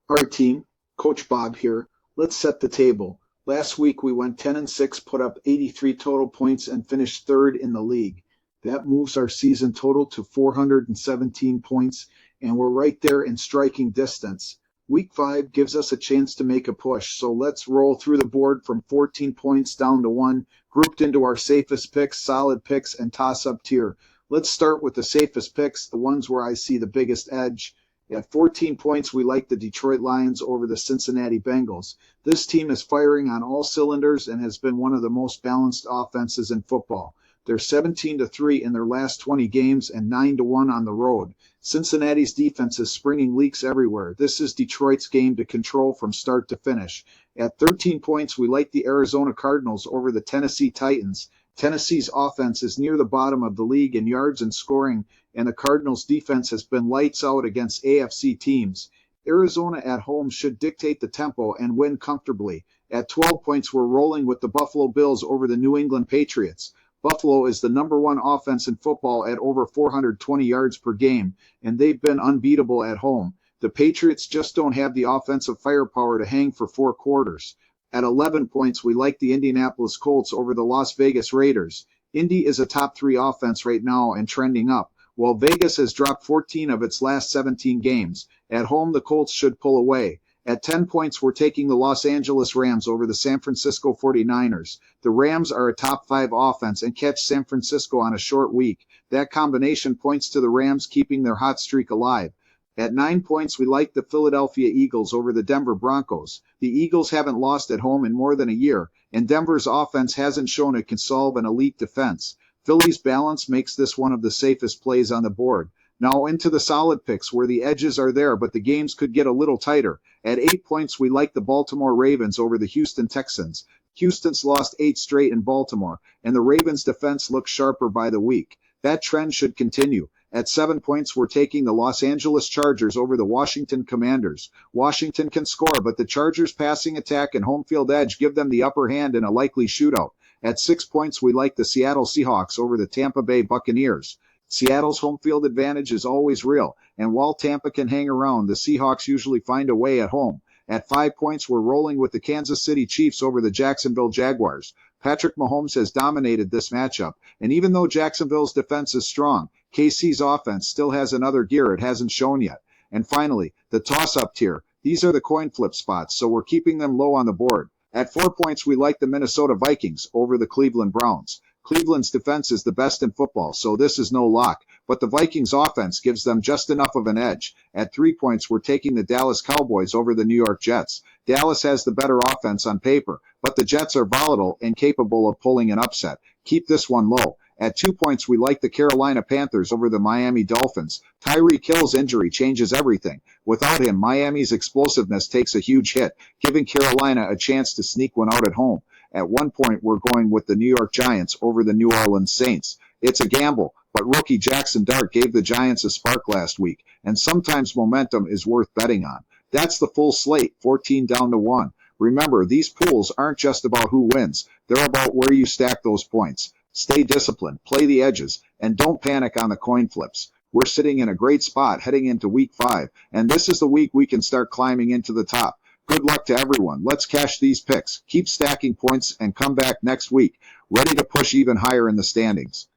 All right, team. Coach Bob here. Let's set the table. Last week we went 10 and 6, put up 83 total points, and finished third in the league. That moves our season total to 417 points, and we're right there in striking distance. Week 5 gives us a chance to make a push, so let's roll through the board from 14 points down to 1, grouped into our safest picks, solid picks, and toss-up tier. Let's start with the safest picks, the ones where I see the biggest edge. At 14 points, we like the Detroit Lions over the Cincinnati Bengals. This team is firing on all cylinders and has been one of the most balanced offenses in football. They're 17-3 in their last 20 games and 9-1 on the road. Cincinnati's defense is springing leaks everywhere. This is Detroit's game to control from start to finish. At 13 points, we like the Arizona Cardinals over the Tennessee Titans. Tennessee's offense is near the bottom of the league in yards and scoring, and the Cardinals' defense has been lights out against AFC teams. Arizona at home should dictate the tempo and win comfortably. At 12 points, we're rolling with the Buffalo Bills over the New England Patriots. Buffalo is the number one offense in football at over 420 yards per game, and they've been unbeatable at home. The Patriots just don't have the offensive firepower to hang for 4 quarters. At 11 points, we like the Indianapolis Colts over the Las Vegas Raiders. Indy is a top 3 offense right now and trending up, while Vegas has dropped 14 of its last 17 games. At home, the Colts should pull away. At 10 points, we're taking the Los Angeles Rams over the San Francisco 49ers. The Rams are a top 5 offense and catch San Francisco on a short week. That combination points to the Rams keeping their hot streak alive. At 9 points, we like the Philadelphia Eagles over the Denver Broncos. The Eagles haven't lost at home in more than a year, and Denver's offense hasn't shown it can solve an elite defense. Philly's balance makes this one of the safest plays on the board. Now into the solid picks where the edges are there, but the games could get a little tighter. At 8 points, we like the Baltimore Ravens over the Houston Texans. Houston's lost 8 straight in Baltimore, and the Ravens' defense looks sharper by the week. That trend should continue. At 7 points, we're taking the Los Angeles Chargers over the Washington Commanders. Washington can score, but the Chargers' passing attack and home field edge give them the upper hand in a likely shootout. At 6 points, we like the Seattle Seahawks over the Tampa Bay Buccaneers. Seattle's home field advantage is always real, and while Tampa can hang around, the Seahawks usually find a way at home. At 5 points, we're rolling with the Kansas City Chiefs over the Jacksonville Jaguars. Patrick Mahomes has dominated this matchup, and even though Jacksonville's defense is strong, KC's offense still has another gear it hasn't shown yet. And finally, the toss-up tier. These are the coin flip spots, so we're keeping them low on the board. At 4 points, we like the Minnesota Vikings over the Cleveland Browns. Cleveland's defense is the best in football, so this is no lock, but the Vikings' offense gives them just enough of an edge. At 3 points, we're taking the Dallas Cowboys over the New York Jets. Dallas has the better offense on paper, but the Jets are volatile and capable of pulling an upset. Keep this one low. At 2 points, we like the Carolina Panthers over the Miami Dolphins. Tyreek Hill's injury changes everything. Without him, Miami's explosiveness takes a huge hit, giving Carolina a chance to sneak one out at home. At 1 point, we're going with the New York Giants over the New Orleans Saints. It's a gamble, but rookie Jackson Dart gave the Giants a spark last week, and sometimes momentum is worth betting on. That's the full slate, 14 down to 1. Remember, these pools aren't just about who wins. They're about where you stack those points. Stay disciplined, play the edges, and don't panic on the coin flips. We're sitting in a great spot heading into week 5, and this is the week we can start climbing into the top. Good luck to everyone. Let's cash these picks. Keep stacking points and come back next week, ready to push even higher in the standings.